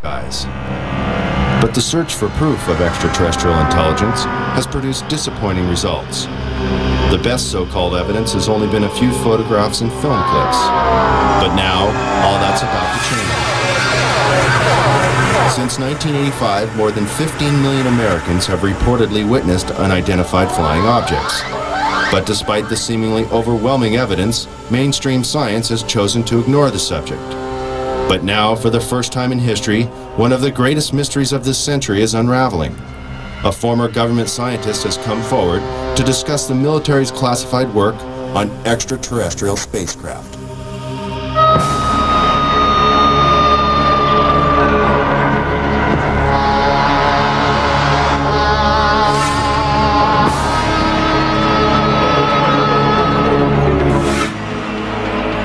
skies. But the search for proof of extraterrestrial intelligence has produced disappointing results. The best so-called evidence has only been a few photographs and film clips. But now, all that's about to change. Since 1985, more than 15 million Americans have reportedly witnessed unidentified flying objects. But despite the seemingly overwhelming evidence, mainstream science has chosen to ignore the subject. But now, for the first time in history, one of the greatest mysteries of this century is unraveling. A former government scientist has come forward to discuss the military's classified work on extraterrestrial spacecraft.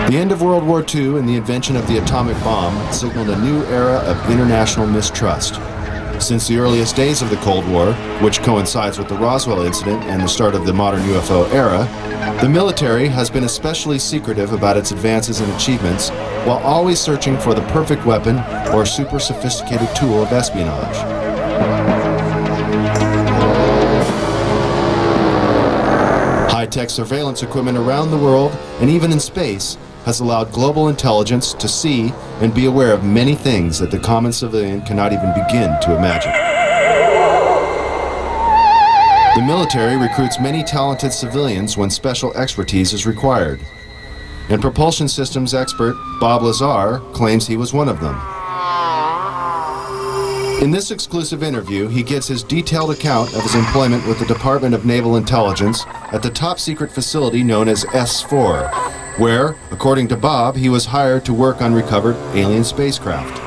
The end of World War II and the invention of the atomic bomb signaled a new era of international mistrust. Since the earliest days of the Cold War, which coincides with the Roswell incident and the start of the modern UFO era, the military has been especially secretive about its advances and achievements, while always searching for the perfect weapon or super sophisticated tool of espionage. High-tech surveillance equipment around the world, and even in space, has allowed global intelligence to see and be aware of many things that the common civilian cannot even begin to imagine. The military recruits many talented civilians when special expertise is required. And propulsion systems expert Bob Lazar claims he was one of them. In this exclusive interview, he gives his detailed account of his employment with the Department of Naval Intelligence at the top-secret facility known as S4, where, according to Bob, he was hired to work on recovered alien spacecraft.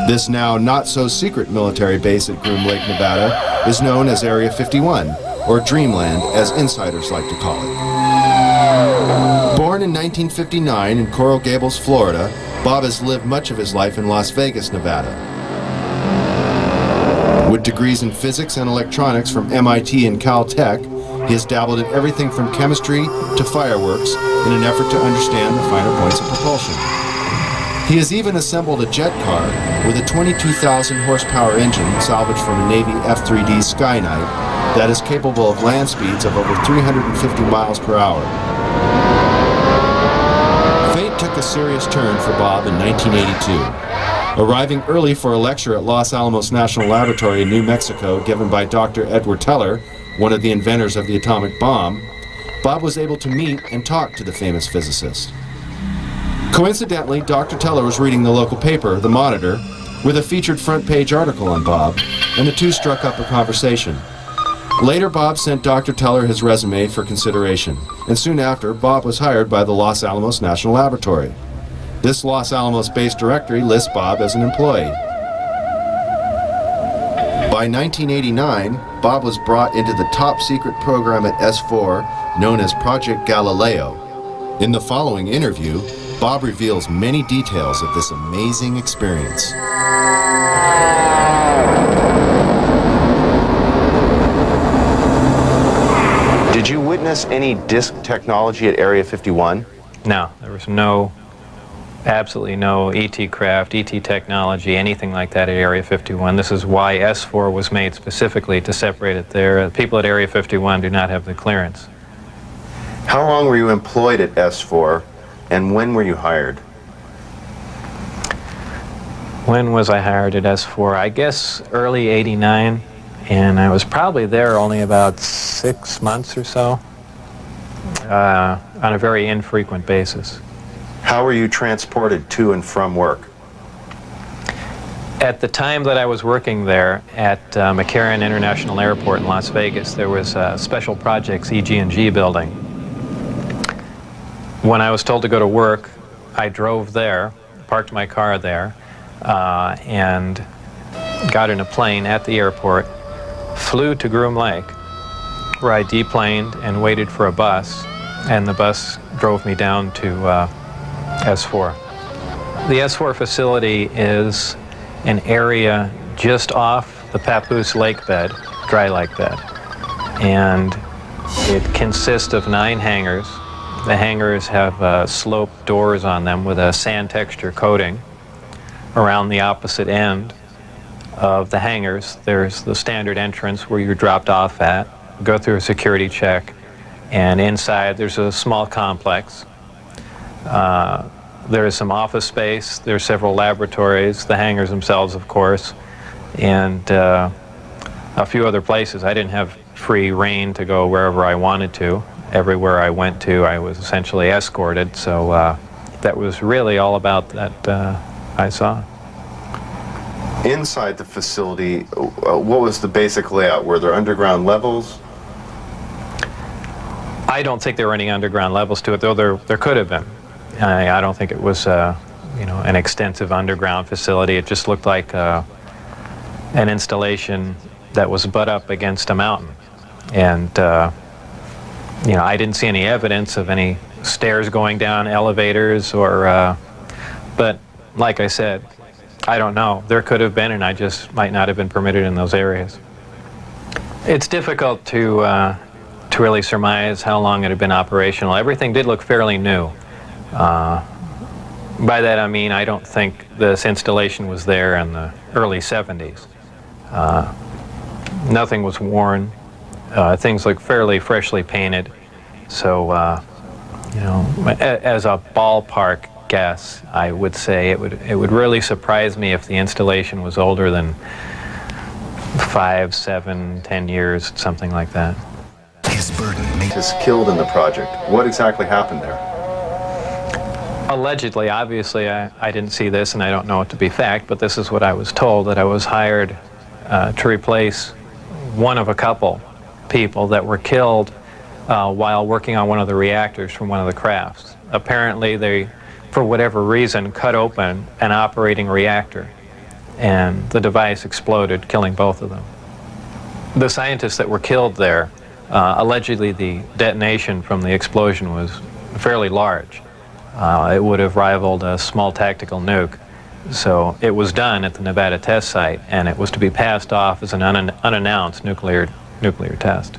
This now not-so-secret military base at Groom Lake, Nevada, is known as Area 51, or Dreamland, as insiders like to call it. Born in 1959 in Coral Gables, Florida, Bob has lived much of his life in Las Vegas, Nevada. With degrees in physics and electronics from MIT and Caltech, he has dabbled in everything from chemistry to fireworks in an effort to understand the finer points of propulsion. He has even assembled a jet car with a 22,000 horsepower engine salvaged from a Navy F-3D Skynight that is capable of land speeds of over 350 miles per hour. Fate took a serious turn for Bob in 1982. Arriving early for a lecture at Los Alamos National Laboratory in New Mexico given by Dr. Edward Teller, one of the inventors of the atomic bomb, Bob was able to meet and talk to the famous physicist. Coincidentally, Dr. Teller was reading the local paper, The Monitor, with a featured front-page article on Bob, and the two struck up a conversation. Later, Bob sent Dr. Teller his resume for consideration, and soon after, Bob was hired by the Los Alamos National Laboratory. This Los Alamos-based directory lists Bob as an employee. By 1989, Bob was brought into the top-secret program at S4 known as Project Galileo. In the following interview, Bob reveals many details of this amazing experience. Did you witness any disk technology at Area 51? No, there was absolutely no ET craft, ET technology, anything like that at Area 51. This is why S4 was made specifically to separate it there. People at Area 51 do not have the clearance. How long were you employed at S4, and when were you hired? When was I hired at S4? I guess early '89, and I was probably there only about 6 months or so, on a very infrequent basis. How were you transported to and from work? At the time that I was working there at McCarran International Airport in Las Vegas, there was a Special Projects EG&G building. When I was told to go to work, I drove there, parked my car there, and got in a plane at the airport, flew to Groom Lake, where I deplaned and waited for a bus, and the bus drove me down to S4. The S4 facility is an area just off the Papoose lake bed, dry lake bed, and it consists of 9 hangars. The hangars have sloped doors on them with a sand texture coating. around the opposite end of the hangars. There's the standard entrance where you're dropped off at, go through a security check, and inside there's a small complex. There is some office space, there's several laboratories, the hangars themselves, of course, and a few other places. I didn't have free rein to go wherever I wanted to. Everywhere I went to, I was essentially escorted, so that was really all about that I saw. Inside the facility, what was the basic layout? Were there underground levels? I don't think there were any underground levels to it, though there could have been. I don't think it was, you know, an extensive underground facility. It just looked like an installation that was butt up against a mountain. And, you know, I didn't see any evidence of any stairs going down, elevators, or, but like I said, I don't know. There could have been, and I just might not have been permitted in those areas. It's difficult to really surmise how long it had been operational. Everything did look fairly new. By that I mean I don't think this installation was there in the early 70s. Nothing was worn. Things look fairly freshly painted. So, you know, as a ballpark guess, I would say it would really surprise me if the installation was older than 5, 7, 10 years, something like that. His burden Is killed in the project. What exactly happened there? Allegedly, obviously, I didn't see this, and I don't know it to be fact, but this is what I was told, that I was hired to replace one of a couple people that were killed while working on one of the reactors from one of the crafts. Apparently, they, for whatever reason, cut open an operating reactor, and the device exploded, killing both of them. The scientists that were killed there, allegedly the detonation from the explosion was fairly large. It would have rivaled a small tactical nuke. So it was done at the Nevada test site, and it was to be passed off as an unannounced nuclear test.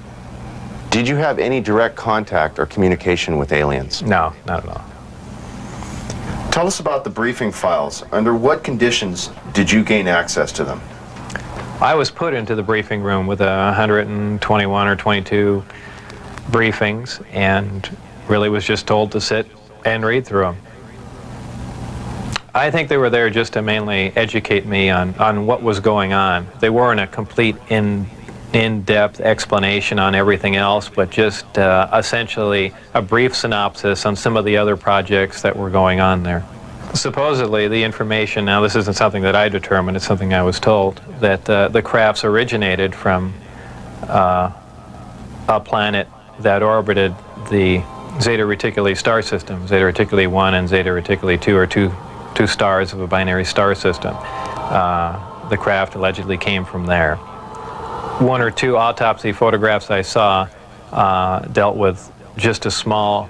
Did you have any direct contact or communication with aliens? No, not at all. Tell us about the briefing files. Under what conditions did you gain access to them? I was put into the briefing room with 121 or 22 briefings, and really was just told to sit and read through them. I think they were there just to mainly educate me on what was going on. They weren't a complete in-depth explanation on everything else, but just essentially a brief synopsis on some of the other projects that were going on there. Supposedly the information, now this isn't something that I determined, it's something I was told, that the crafts originated from a planet that orbited the Zeta Reticuli star system. Zeta Reticuli 1 and Zeta Reticuli 2 are two stars of a binary star system. The craft allegedly came from there. One or two autopsy photographs I saw dealt with just a small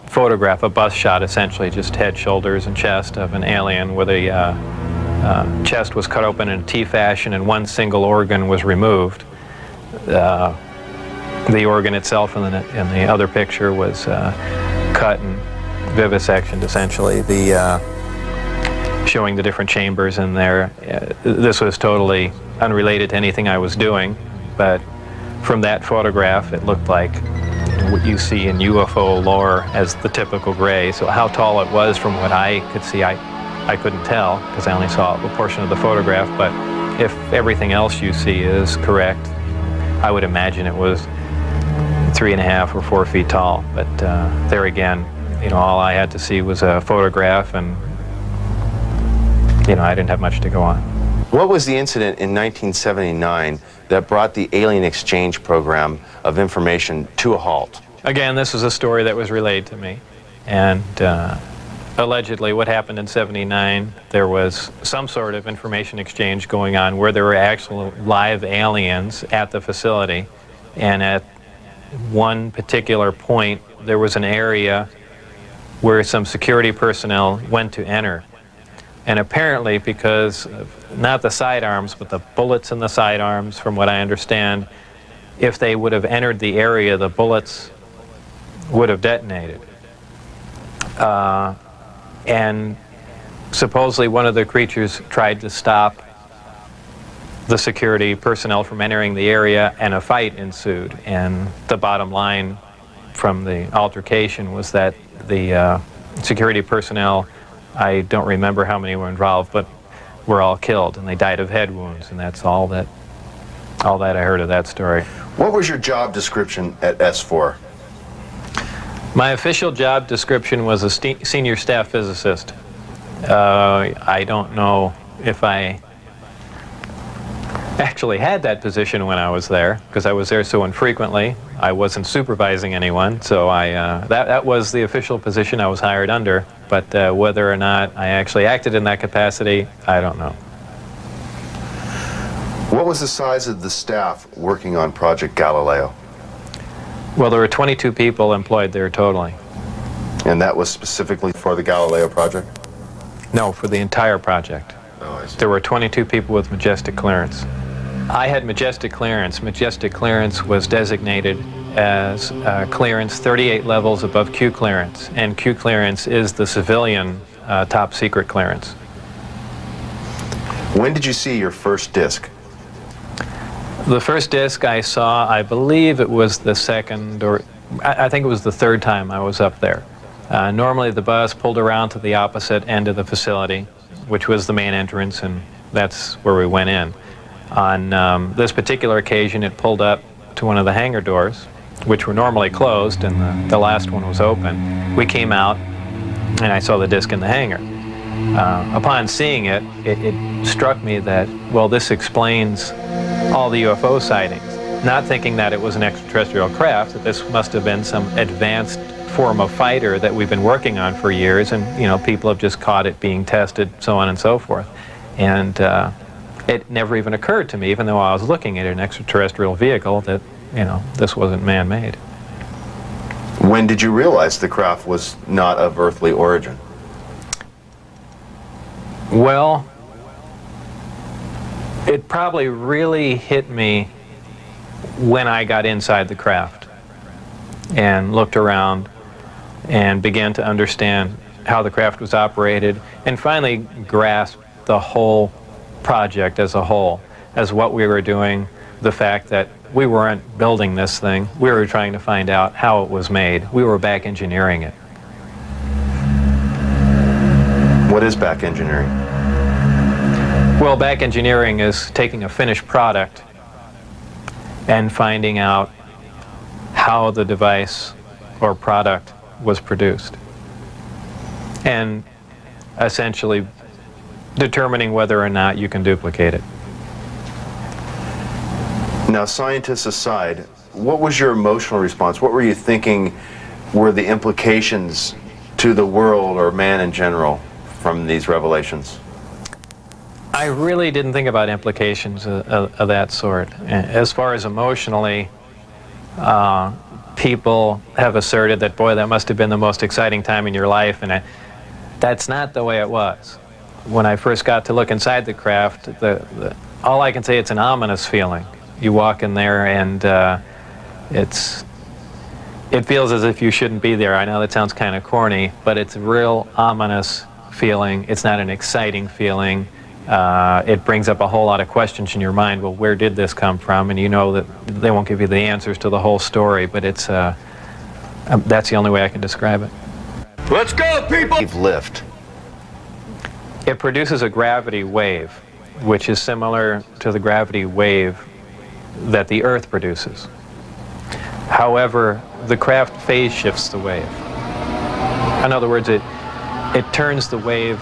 photograph, a bust shot essentially, just head, shoulders, and chest of an alien where the chest was cut open in a T fashion and one single organ was removed. The organ itself in the other picture was cut and vivisectioned, essentially, showing the different chambers in there. This was totally unrelated to anything I was doing, but from that photograph it looked like what you see in UFO lore as the typical gray. So how tall it was from what I could see, I couldn't tell because I only saw a portion of the photograph, but if everything else you see is correct, I would imagine it was 3.5 or 4 feet tall. But there again, you know, all I had to see was a photograph, and you know, I didn't have much to go on. What was the incident in 1979 that brought the alien exchange program of information to a halt? Again, this was a story that was relayed to me, and allegedly what happened in '79, there was some sort of information exchange going on where there were actual live aliens at the facility, and at one particular point there was an area where some security personnel went to enter. And apparently, because of not the sidearms, but the bullets in the sidearms, from what I understand, if they would have entered the area, the bullets would have detonated. And supposedly one of the creatures tried to stop the security personnel from entering the area, and a fight ensued. And the bottom line from the altercation was that the security personnel, I don't remember how many were involved, but were all killed, and they died of head wounds, and that's all that I heard of that story. What was your job description at S4? My official job description was a senior staff physicist. I don't know if I actually had that position when I was there, because I was there so infrequently. I wasn't supervising anyone, so that was the official position I was hired under. But whether or not I actually acted in that capacity, I don't know. What was the size of the staff working on Project Galileo? Well, there were 22 people employed there totally. And that was specifically for the Galileo project? No, for the entire project. Oh, I see. There were 22 people with majestic clearance. I had majestic clearance. Majestic clearance was designated as clearance 38 levels above Q clearance, and Q clearance is the civilian top secret clearance. When did you see your first disc? The first disc I saw, I believe it was the second, or I think it was the third time I was up there. Normally the bus pulled around to the opposite end of the facility, which was the main entrance, and that's where we went in. On this particular occasion, it pulled up to one of the hangar doors, which were normally closed, and the last one was open. We came out, and I saw the disc in the hangar. Upon seeing it, it struck me that, well, this explains all the UFO sightings. Not thinking that it was an extraterrestrial craft, that this must have been some advanced form of fighter that we've been working on for years, and you know, people have just caught it being tested, so on and so forth. And it never even occurred to me, even though I was looking at an extraterrestrial vehicle, that, you know, this wasn't man-made. When did you realize the craft was not of earthly origin? Well, it probably really hit me when I got inside the craft and looked around and began to understand how the craft was operated, and finally grasped the whole project as a whole, as what we were doing, the fact that we weren't building this thing, we were trying to find out how it was made. We were back engineering it. What is back engineering? Well, back engineering is taking a finished product and finding out how the device or product was produced, and essentially determining whether or not you can duplicate it. Now, scientists aside, what was your emotional response? What were you thinking were the implications to the world or man in general from these revelations? I really didn't think about implications of that sort. As far as emotionally, people have asserted that, boy, that must have been the most exciting time in your life, and that's not the way it was. When I first got to look inside the craft, all I can say, it's an ominous feeling. You walk in there and it feels as if you shouldn't be there. I know that sounds kind of corny, but it's a real ominous feeling. It's not an exciting feeling. It brings up a whole lot of questions in your mind. Well, where did this come from? And you know that they won't give you the answers to the whole story, but it's that's the only way I can describe it. Let's go, people! Lift. It produces a gravity wave, which is similar to the gravity wave that the Earth produces. However, the craft phase shifts the wave. In other words, it turns the wave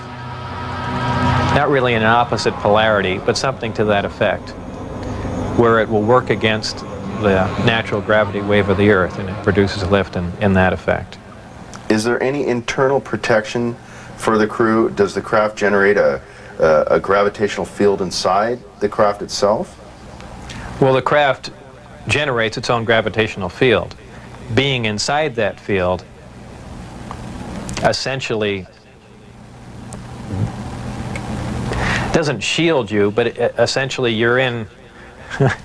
not really in an opposite polarity, but something to that effect, where it will work against the natural gravity wave of the Earth, and it produces a lift in that effect. Is there any internal protection for the crew? Does the craft generate a gravitational field inside the craft itself? Well, the craft generates its own gravitational field. Being inside that field essentially doesn't shield you, but essentially you're in,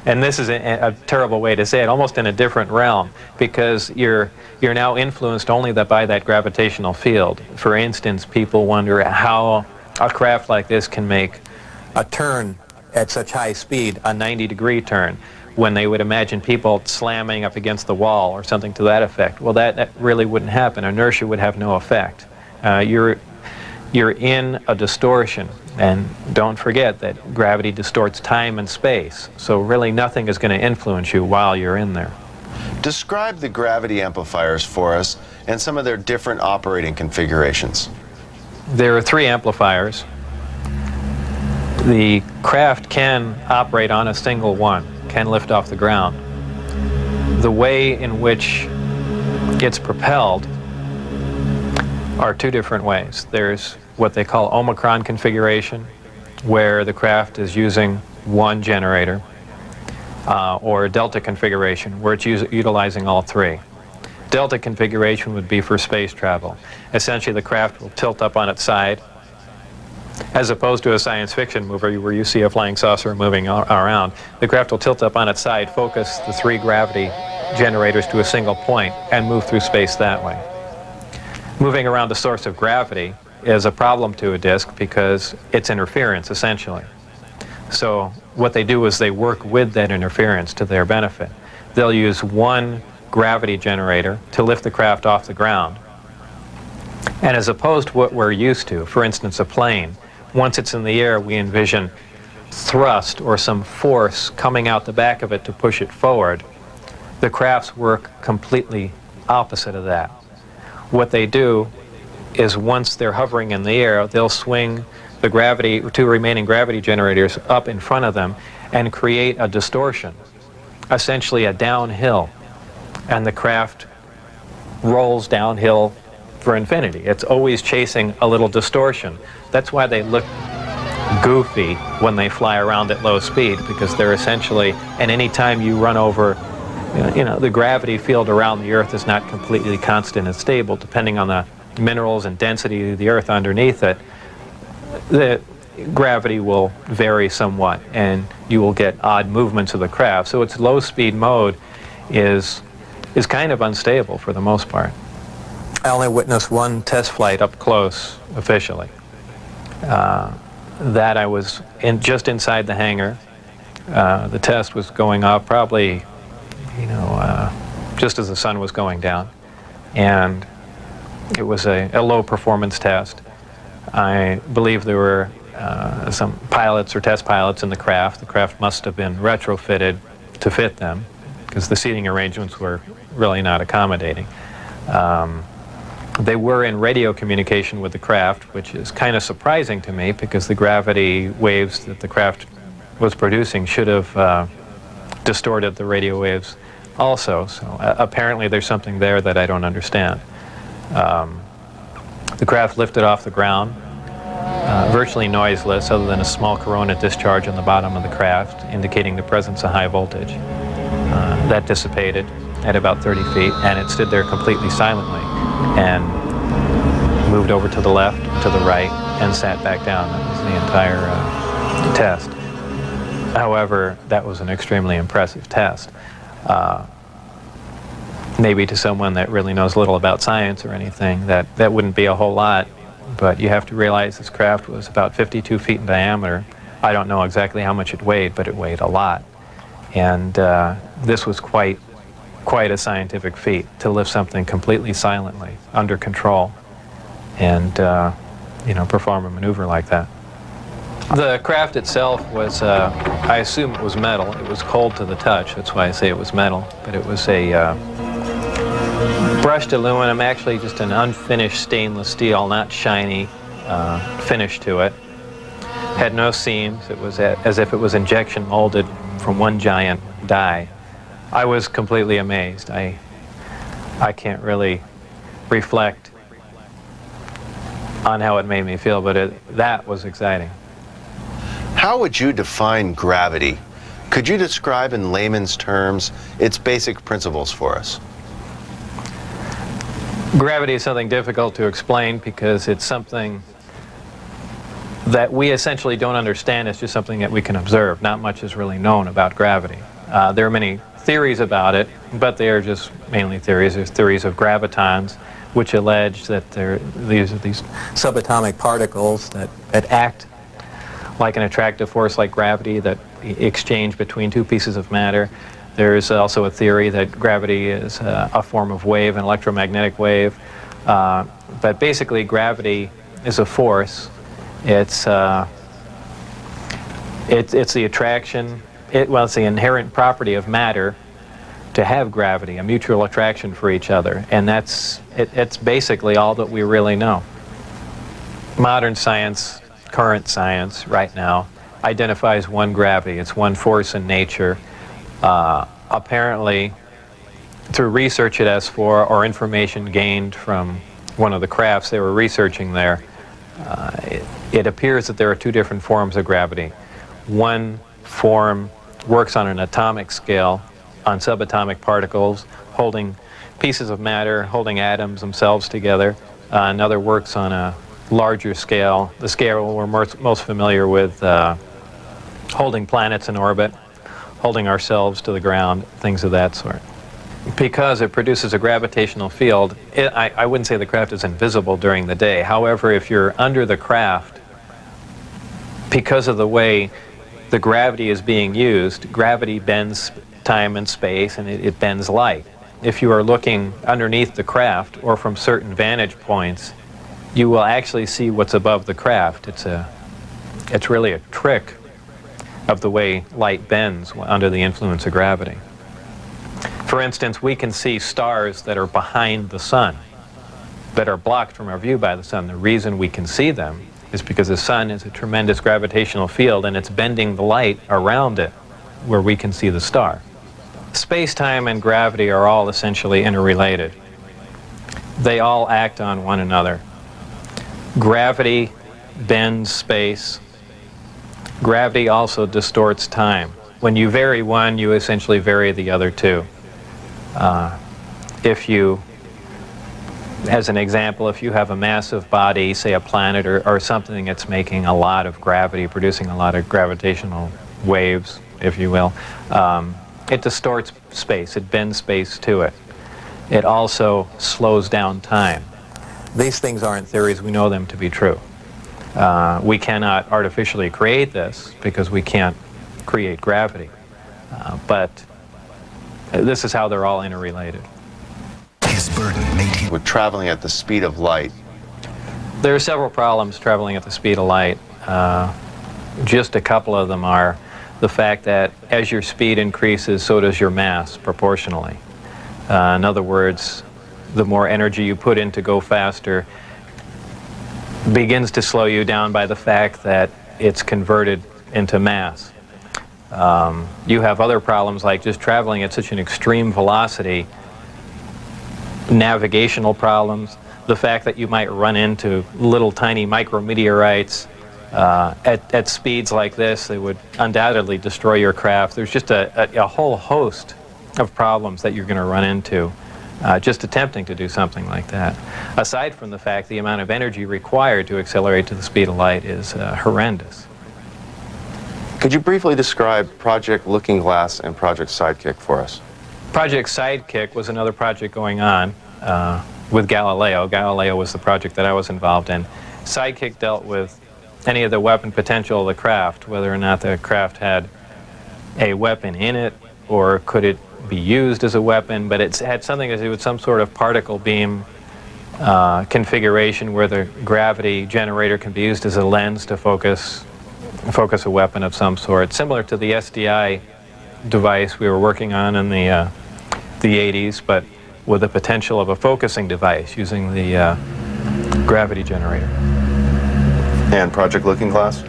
and this is a terrible way to say it, almost in a different realm, because you're now influenced only by that gravitational field. For instance, people wonder how a craft like this can make a turn at such high speed, a 90-degree turn, when they would imagine people slamming up against the wall or something to that effect. Well, that really wouldn't happen. Inertia would have no effect. You're in a distortion, and don't forget that gravity distorts time and space, so really nothing is going to influence you while you're in there. Describe the gravity amplifiers for us and some of their different operating configurations. There are 3 amplifiers. The craft can operate on a single one, can lift off the ground. The way in which it's propelled are 2 different ways. There's what they call Omicron configuration, where the craft is using one generator, or Delta configuration, where it's utilizing all 3. Delta configuration would be for space travel. Essentially, the craft will tilt up on its side, as opposed to a science fiction movie where you see a flying saucer moving around. The craft will tilt up on its side, focus the 3 gravity generators to a single point, and move through space that way. Moving around the source of gravity is a problem to a disk because it's interference, essentially. So what they do is they work with that interference to their benefit. They'll use one gravity generator to lift the craft off the ground. And as opposed to what we're used to, for instance, a plane, once it's in the air, we envision thrust or some force coming out the back of it to push it forward. The crafts work completely opposite of that. What they do is once they're hovering in the air, they'll swing the gravity, 2 remaining gravity generators up in front of them and create a distortion, essentially a downhill, and the craft rolls downhill for infinity. It's always chasing a little distortion. That's why they look goofy when they fly around at low speed, because they're essentially, and any time you run over, the gravity field around the Earth is not completely constant and stable, depending on the minerals and density of the Earth underneath it. The gravity will vary somewhat, and you will get odd movements of the craft. So its low-speed mode is kind of unstable for the most part. I only witnessed one test flight up close, officially. That I was just inside the hangar. The test was going off probably, just as the sun was going down. And it was a low-performance test. I believe there were some pilots or test pilots in the craft. The craft must have been retrofitted to fit them, because the seating arrangements were really not accommodating. They were in radio communication with the craft, which is kind of surprising to me, because the gravity waves that the craft was producing should have distorted the radio waves also. So apparently there's something there that I don't understand. The craft lifted off the ground, virtually noiseless, other than a small corona discharge on the bottom of the craft, indicating the presence of high voltage. That dissipated at about 30 feet, and it stood there completely silently, and moved over to the left, to the right, and sat back down. That was the entire test. However, that was an extremely impressive test. Maybe to someone that really knows little about science or anything, that wouldn't be a whole lot, but you have to realize this craft was about 52 feet in diameter. I don't know exactly how much it weighed, but it weighed a lot. And this was quite a scientific feat, to lift something completely silently, under control, and perform a maneuver like that. The craft itself was, I assume it was metal. It was cold to the touch, that's why I say it was metal, but it was a brushed aluminum, actually just an unfinished stainless steel, not shiny, finish to it. Had no seams. It was as if it was injection molded from one giant die. I was completely amazed. I can't really reflect on how it made me feel, but that was exciting. How would you define gravity? Could you describe in layman's terms its basic principles for us? Gravity is something difficult to explain, because it's something that we essentially don't understand. It's just something that we can observe. Not much is really known about gravity. There are many theories about it, but they are just mainly theories. There's theories of gravitons, which allege that these subatomic particles that act like an attractive force like gravity that exchange between two pieces of matter. There's also a theory that gravity is a form of wave, an electromagnetic wave. But basically, gravity is a force. It's the attraction. It's the inherent property of matter to have gravity, a mutual attraction for each other, and it's basically all that we really know. Modern science, current science, right now, identifies one gravity. It's one force in nature. Apparently, through research at S4 or information gained from one of the crafts they were researching there, it appears that there are two different forms of gravity. One form works on an atomic scale, on subatomic particles, holding pieces of matter, holding atoms themselves together. Another works on a larger scale, the scale we're most familiar with, holding planets in orbit, holding ourselves to the ground, things of that sort. Because it produces a gravitational field, I wouldn't say the craft is invisible during the day. However, if you're under the craft, because of the way the gravity is being used, gravity bends time and space, and it bends light. If you are looking underneath the craft or from certain vantage points, you will actually see what's above the craft. It's really a trick of the way light bends under the influence of gravity. For instance, we can see stars that are behind the sun, that are blocked from our view by the sun. The reason we can see them is because the sun is a tremendous gravitational field, and it's bending the light around it where we can see the star. Space-time and gravity are all essentially interrelated. They all act on one another. Gravity bends space. Gravity also distorts time. When you vary one, you essentially vary the other two. As an example, if you have a massive body, say a planet or something that's making a lot of gravity, producing a lot of gravitational waves, if you will, it distorts space. It bends space to it. It also slows down time. These things aren't theories. We know them to be true. We cannot artificially create this because we can't create gravity. But this is how they're all interrelated. His burden made him. We're traveling at the speed of light. There are several problems traveling at the speed of light. Just a couple of them are the fact that as your speed increases, so does your mass proportionally. In other words, the more energy you put in to go faster begins to slow you down by the fact that it's converted into mass. You have other problems like just traveling at such an extreme velocity, navigational problems, the fact that you might run into little tiny micrometeorites at speeds like this. They would undoubtedly destroy your craft. There's just a whole host of problems that you're going to run into just attempting to do something like that. Aside from the fact the amount of energy required to accelerate to the speed of light is horrendous. Could you briefly describe Project Looking Glass and Project Sidekick for us? Project Sidekick was another project going on with Galileo. Galileo was the project that I was involved in. Sidekick dealt with any of the weapon potential of the craft, whether or not the craft had a weapon in it or could it be used as a weapon, but it had something to do with some sort of particle beam configuration where the gravity generator can be used as a lens to focus a weapon of some sort, similar to the SDI device we were working on in the 80s, but with the potential of a focusing device using the gravity generator. And Project Looking Glass?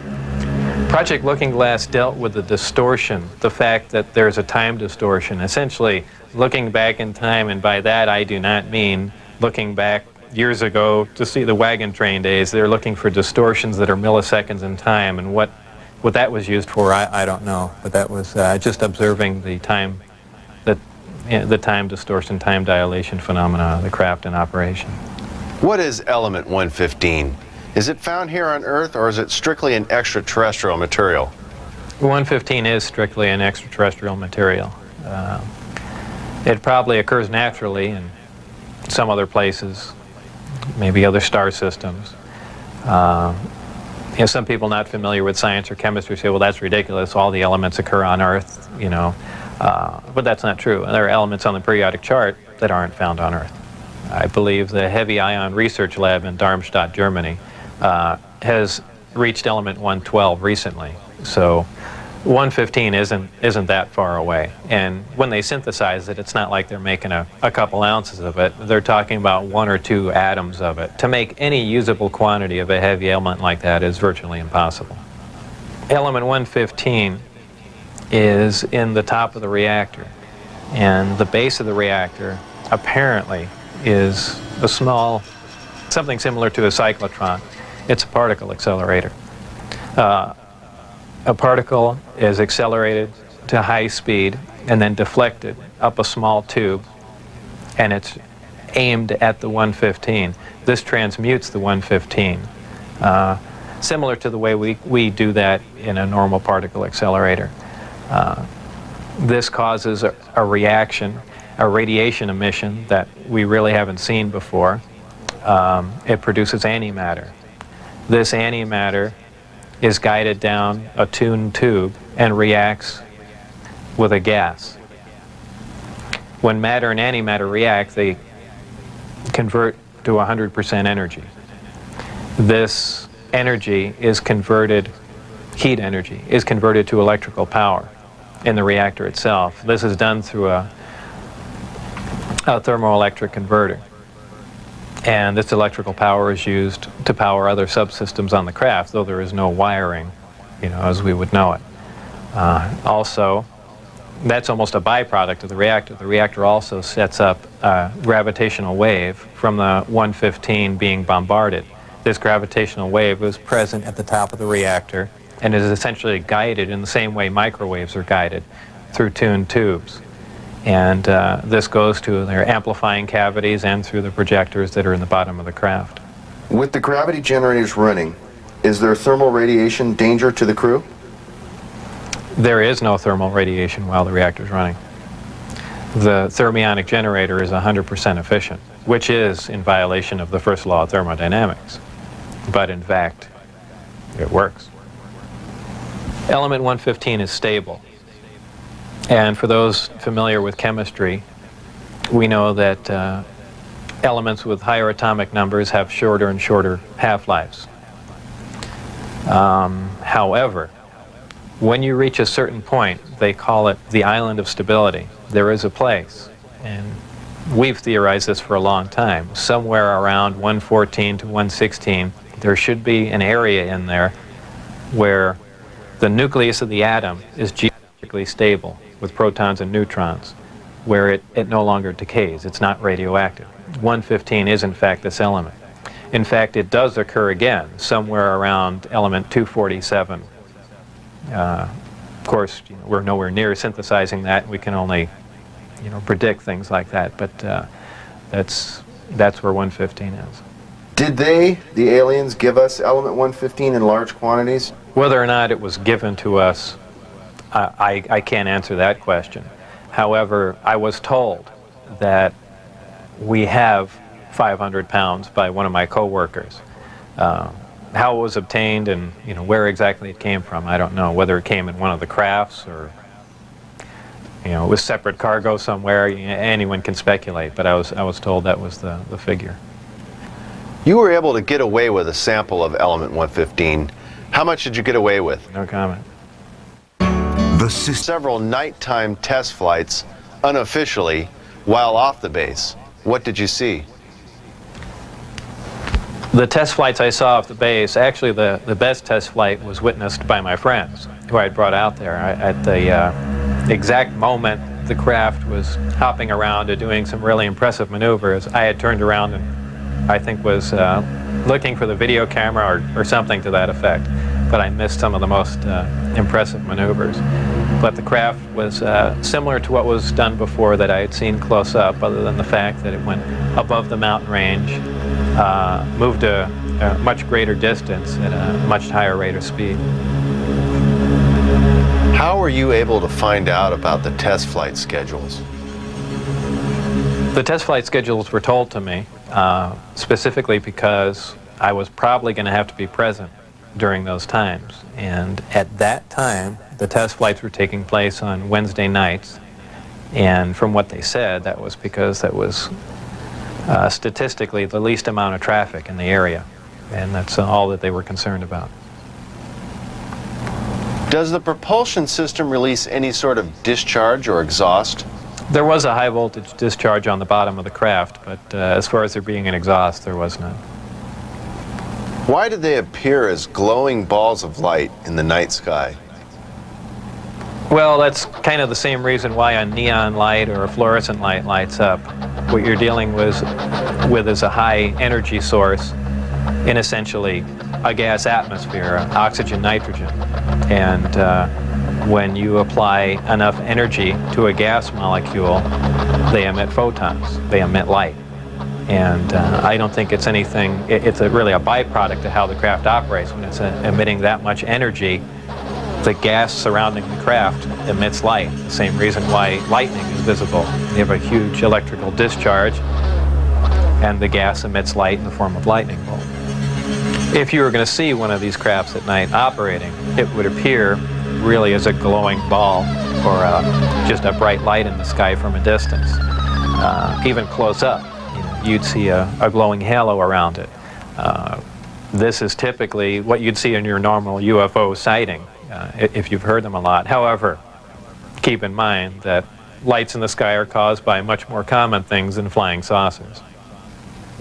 Project Looking Glass dealt with the distortion, the fact that there's a time distortion, essentially looking back in time, and by that I do not mean looking back years ago to see the wagon train days. They're looking for distortions that are milliseconds in time, and what that was used for, I don't know, but that was just observing the time, the time distortion, time dilation phenomena of the craft in operation. What is element 115? Is it found here on Earth, or is it strictly an extraterrestrial material? 115 is strictly an extraterrestrial material. It probably occurs naturally in some other places maybe other star systems. You know, some people not familiar with science or chemistry say, well, that's ridiculous, all the elements occur on Earth, you know. But that's not true. There are elements on the periodic chart that aren't found on Earth. I believe the Heavy Ion Research Lab in Darmstadt, Germany, has reached element 112 recently. So 115 isn't that far away. And when they synthesize it, it's not like they're making a couple ounces of it. They're talking about 1 or 2 atoms of it. To make any usable quantity of a heavy element like that is virtually impossible. Element 115 is in the top of the reactor. And the base of the reactor apparently is a small, something similar to a cyclotron. It's a particle accelerator. A particle is accelerated to high speed and then deflected up a small tube, and it's aimed at the 115. This transmutes the 115, similar to the way we do that in a normal particle accelerator. This causes a reaction, a radiation emission that we really haven't seen before. It produces antimatter. This antimatter is guided down a tuned tube and reacts with a gas. When matter and antimatter react, they convert to 100% energy. This energy is converted, heat energy, is converted to electrical power in the reactor itself. This is done through a thermoelectric converter. And this electrical power is used to power other subsystems on the craft, though there is no wiring, you know, as we would know it. Also, that's almost a byproduct of the reactor. The reactor also sets up a gravitational wave from the 115 being bombarded. This gravitational wave is present at the top of the reactor and is essentially guided in the same way microwaves are guided, through tuned tubes. And this goes to their amplifying cavities and through the projectors that are in the bottom of the craft. With the gravity generators running, is there thermal radiation danger to the crew? There is no thermal radiation while the reactor is running. The thermionic generator is 100% efficient, which is in violation of the first law of thermodynamics. But in fact, it works. Element 115 is stable. And for those familiar with chemistry, we know that elements with higher atomic numbers have shorter and shorter half-lives. However, when you reach a certain point, they call it the island of stability. There is a place, and we've theorized this for a long time, somewhere around 114 to 116, there should be an area in there where the nucleus of the atom is geometrically stable, with protons and neutrons, where it no longer decays. It's not radioactive. 115 is in fact this element. In fact, it does occur again somewhere around element 247. Of course, you know, we're nowhere near synthesizing that. We can only, you know, predict things like that. But that's where 115 is. Did they, the aliens, give us element 115 in large quantities? Whether or not it was given to us, I can't answer that question. However, I was told that we have 500 pounds by one of my co-workers. How it was obtained and, you know, where exactly it came from, I don't know. Whether it came in one of the crafts or, you know, it was separate cargo somewhere. Anyone can speculate, but I was told that was the figure. You were able to get away with a sample of element 115. How much did you get away with? No comment. Several nighttime test flights, unofficially, while off the base. What did you see? The test flights I saw off the base, actually the best test flight was witnessed by my friends who I had brought out there. At the exact moment the craft was hopping around and doing some really impressive maneuvers, I had turned around and I think was looking for the video camera or something to that effect. But I missed some of the most impressive maneuvers. But the craft was similar to what was done before that I had seen close up, other than the fact that it went above the mountain range, moved a much greater distance at a much higher rate of speed. How were you able to find out about the test flight schedules? The test flight schedules were told to me. specifically because I was probably going to have to be present during those times. And at that time, the test flights were taking place on Wednesday nights. And from what they said, that was because that was statistically the least amount of traffic in the area. And that's all that they were concerned about. Does the propulsion system release any sort of discharge or exhaust? There was a high voltage discharge on the bottom of the craft, but as far as there being an exhaust, there was none. Why do they appear as glowing balls of light in the night sky? Well, that's kind of the same reason why a neon light or a fluorescent light lights up. What you're dealing with is a high energy source in essentially a gas atmosphere, oxygen, nitrogen. And when you apply enough energy to a gas molecule, they emit photons, they emit light. And I don't think it's anything, it's really a byproduct of how the craft operates. When it's emitting that much energy, the gas surrounding the craft emits light. The same reason why lightning is visible. You have a huge electrical discharge, and the gas emits light in the form of lightning bolt. If you were going to see one of these crafts at night operating, it would appear really as a glowing ball or just a bright light in the sky from a distance. Even close up, you'd see a glowing halo around it. This is typically what you'd see in your normal UFO sighting, if you've heard them a lot. However, keep in mind that lights in the sky are caused by much more common things than flying saucers.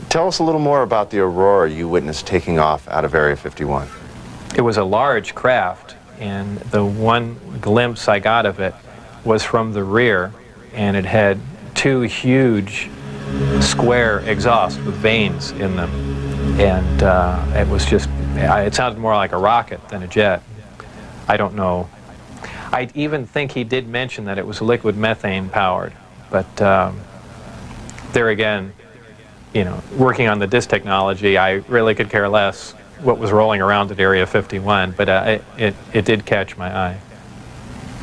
Tell us a little more about the aurora you witnessed taking off out of Area 51. It was a large craft, and the one glimpse I got of it was from the rear, and it had two huge square exhausts with vanes in them. And it was just, it sounded more like a rocket than a jet. I don't know. I even think he did mention that it was liquid methane powered, but there again, you know, working on the disk technology, I really could care less what was rolling around at Area 51, but it did catch my eye.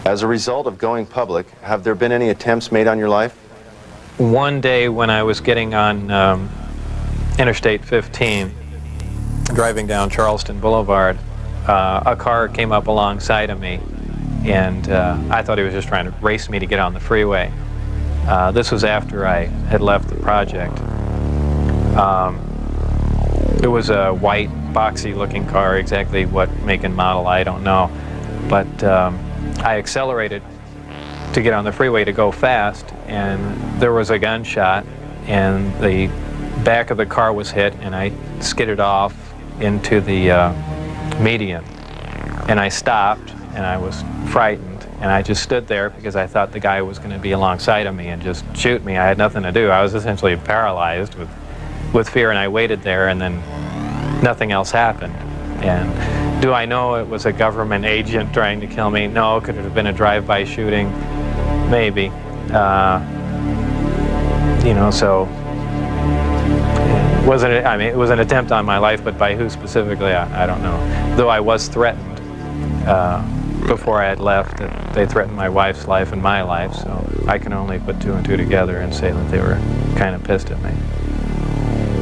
As a result of going public, have there been any attempts made on your life? One day when I was getting on Interstate 15, driving down Charleston Boulevard, a car came up alongside of me, and I thought he was just trying to race me to get on the freeway. This was after I had left the project. It was a white, boxy-looking car. Exactly what make and model, I don't know. But I accelerated to get on the freeway to go fast, and there was a gunshot, and the back of the car was hit, and I skidded off into the median. And I stopped, and I was frightened, and I just stood there because I thought the guy was going to be alongside of me and just shoot me. I had nothing to do. I was essentially paralyzed with fear, and I waited there, and then nothing else happened. And do I know it was a government agent trying to kill me? No. Could it have been a drive-by shooting? Maybe. You know, so it wasn't, I mean, it was an attempt on my life, but by who specifically, I don't know. Though I was threatened before I had left. They threatened my wife's life and my life, so I can only put two and two together and say that they were kind of pissed at me.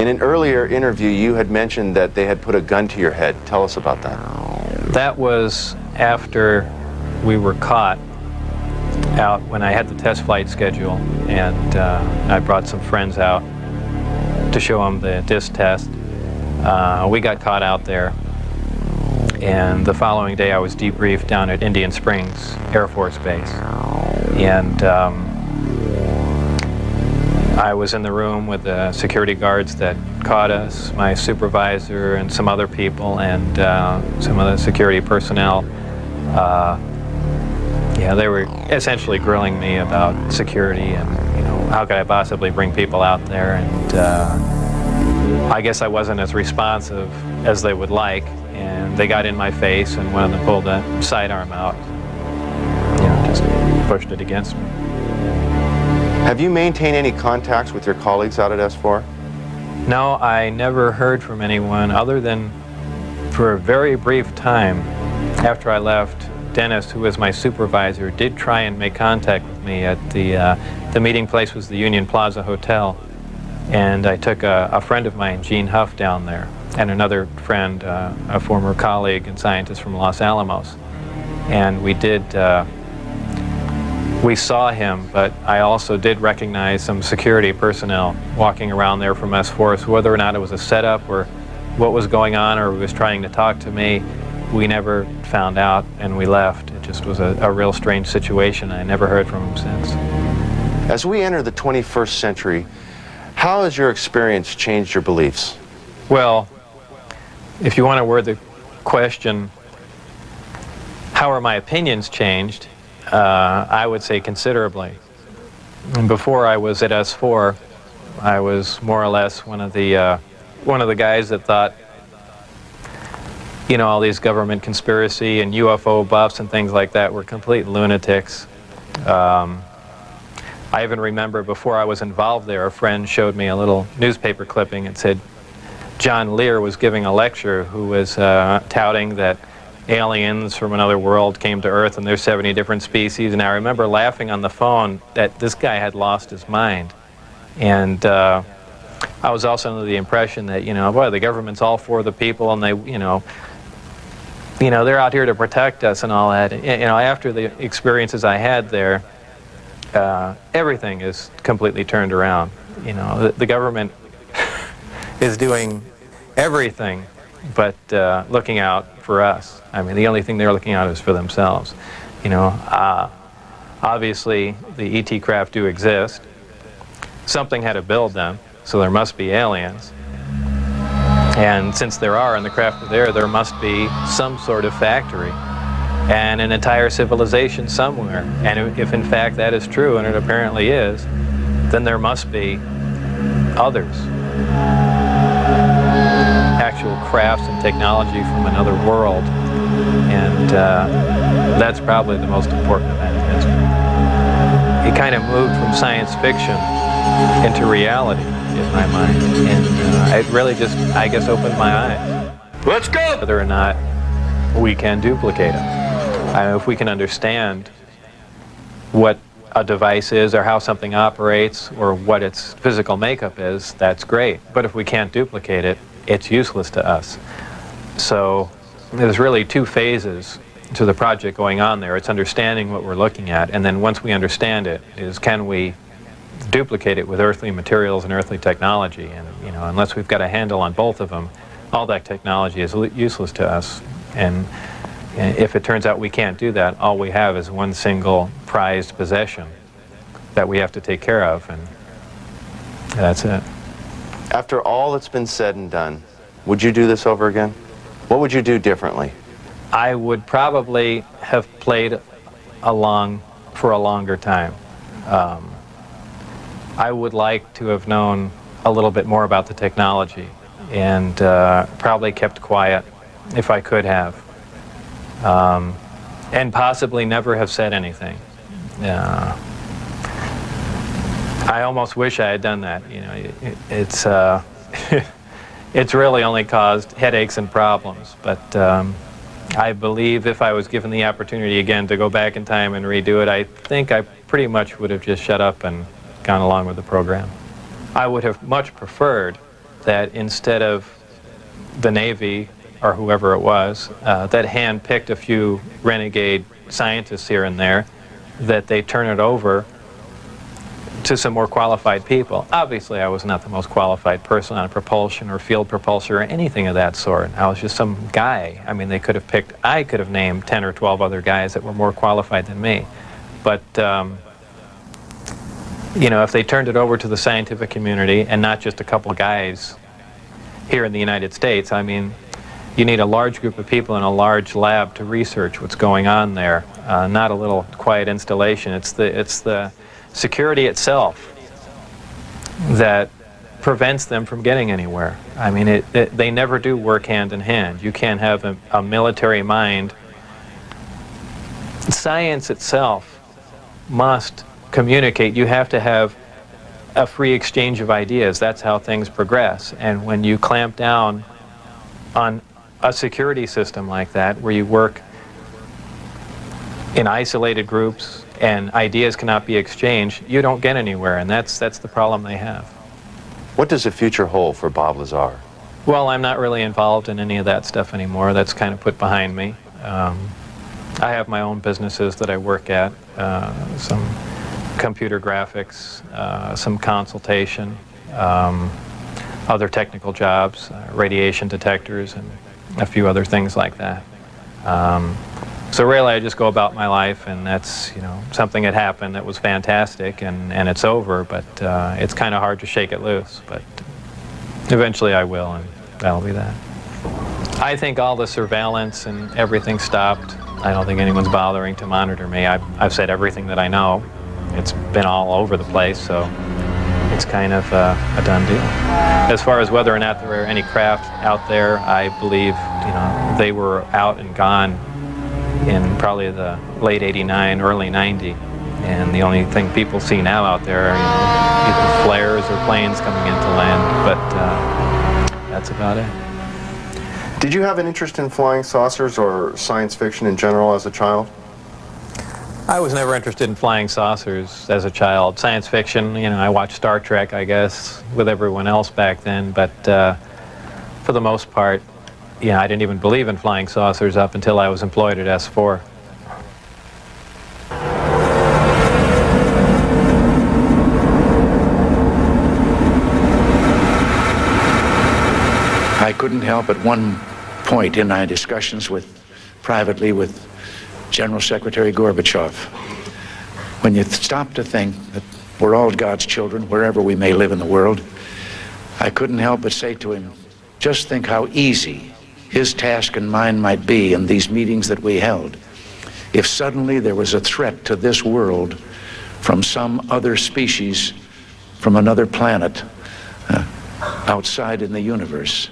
In an earlier interview, you had mentioned that they had put a gun to your head. Tell us about that. That was after we were caught out when I had the test flight schedule, and I brought some friends out to show them the disc test. We got caught out there, and the following day I was debriefed down at Indian Springs Air Force Base. And I was in the room with the security guards that caught us, my supervisor and some other people, and some other security personnel. Yeah, they were essentially grilling me about security and, you know, how could I possibly bring people out there, and I guess I wasn't as responsive as they would like, and they got in my face, and one of them pulled a sidearm out, you know, just pushed it against me. Have you maintained any contacts with your colleagues out at S4? No, I never heard from anyone other than for a very brief time after I left. Dennis, who was my supervisor, did try and make contact with me at the meeting place was the Union Plaza Hotel, And I took a friend of mine, Gene Huff, down there, and another friend, a former colleague and scientist from Los Alamos. And we saw him, but I also did recognize some security personnel walking around there from S4. So whether or not it was a setup or what was going on or he was trying to talk to me, we never found out, and we left. It just was a real strange situation. I never heard from him since. As we enter the 21st century, how has your experience changed your beliefs? Well, if you want to word the question, how are my opinions changed? I would say considerably. And before I was at S4, I was more or less one of the guys that thought, you know, all these government conspiracy and UFO buffs and things like that were complete lunatics. I even remember before I was involved there, a friend showed me a little newspaper clipping. It said John Lear was giving a lecture who was touting that aliens from another world came to Earth and there's 70 different species. And I remember laughing on the phone that this guy had lost his mind. And I was also under the impression that, you know, boy, the government's all for the people, and they, you know, they're out here to protect us and all that. You know, after the experiences I had there, everything is completely turned around. You know, the government is doing everything but looking out for us. I mean, the only thing they're looking out is for themselves. You know, obviously the ET craft do exist. Something had to build them, so there must be aliens. And since there are, and the craft are there must be some sort of factory and an entire civilization somewhere. And if in fact that is true, and it apparently is, then there must be others. Actual crafts and technology from another world. And that's probably the most important event in history. It kind of moved from science fiction into reality in my mind. And it really just, I guess, opened my eyes. Let's go! Whether or not we can duplicate them. If we can understand what a device is or how something operates or what its physical makeup is, that's great. But if we can't duplicate it, it's useless to us. So there's really two phases to the project going on there. It's understanding what we're looking at, and then once we understand it, is can we duplicate it with earthly materials and earthly technology? And you know, unless we've got a handle on both of them, all that technology is useless to us. And if it turns out we can't do that, all we have is one single prized possession that we have to take care of, and that's it. After all that's been said and done, would you do this over again? What would you do differently? I would probably have played along for a longer time. I would like to have known a little bit more about the technology, and probably kept quiet if I could have. And possibly never have said anything. I almost wish I had done that. You know, it's it's really only caused headaches and problems. But I believe if I was given the opportunity again to go back in time and redo it, I think I pretty much would have just shut up and gone along with the program. I would have much preferred that instead of the Navy or whoever it was, that hand-picked a few renegade scientists here and there, that they turn it over to some more qualified people. Obviously, I was not the most qualified person on propulsion or field propulsion or anything of that sort. I was just some guy. I mean, they could have picked, I could have named 10 or 12 other guys that were more qualified than me. But, you know, if they turned it over to the scientific community and not just a couple guys here in the United States, I mean, you need a large group of people in a large lab to research what's going on there, not a little quiet installation. It's the security itself that prevents them from getting anywhere. I mean, they never do work hand in hand. You can't have a military mind. Science itself must communicate. You have to have a free exchange of ideas. That's how things progress. And when you clamp down on a security system like that, where you work in isolated groups and ideas cannot be exchanged, you don't get anywhere, and that's the problem they have. What does the future hold for Bob Lazar? Well, I'm not really involved in any of that stuff anymore. That's kind of put behind me. I have my own businesses that I work at, some computer graphics, some consultation, other technical jobs, radiation detectors, and a few other things like that. So really I just go about my life, and that's, you know, something that happened that was fantastic, and it's over, but it's kind of hard to shake it loose, but eventually I will, and that'll be that. I think all the surveillance and everything stopped. I don't think anyone's bothering to monitor me. I've said everything that I know. It's been all over the place, so it's kind of a done deal. As far as whether or not there are any craft out there, I believe, you know, they were out and gone in probably the late '89, early '90, and the only thing people see now out there are, you know, either flares or planes coming into land, but that's about it. Did you have an interest in flying saucers or science fiction in general as a child? I was never interested in flying saucers as a child. Science fiction, you know, I watched Star Trek, I guess, with everyone else back then, but for the most part, yeah, I didn't even believe in flying saucers up until I was employed at S4. I couldn't help at one point in my discussions privately with General Secretary Gorbachev, when you stop to think that we're all God's children, wherever we may live in the world, I couldn't help but say to him, just think how easy his task and mine might be in these meetings that we held if suddenly there was a threat to this world from some other species, from another planet, outside in the universe.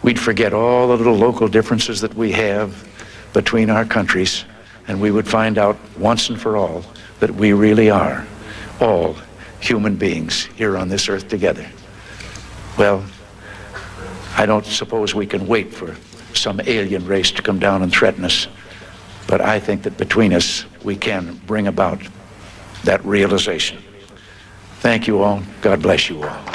We'd forget all the little local differences that we have between our countries, and we would find out once and for all that we really are all human beings here on this earth together. Well, I don't suppose we can wait for some alien race to come down and threaten us, but I think that between us we can bring about that realization. Thank you all. God bless you all.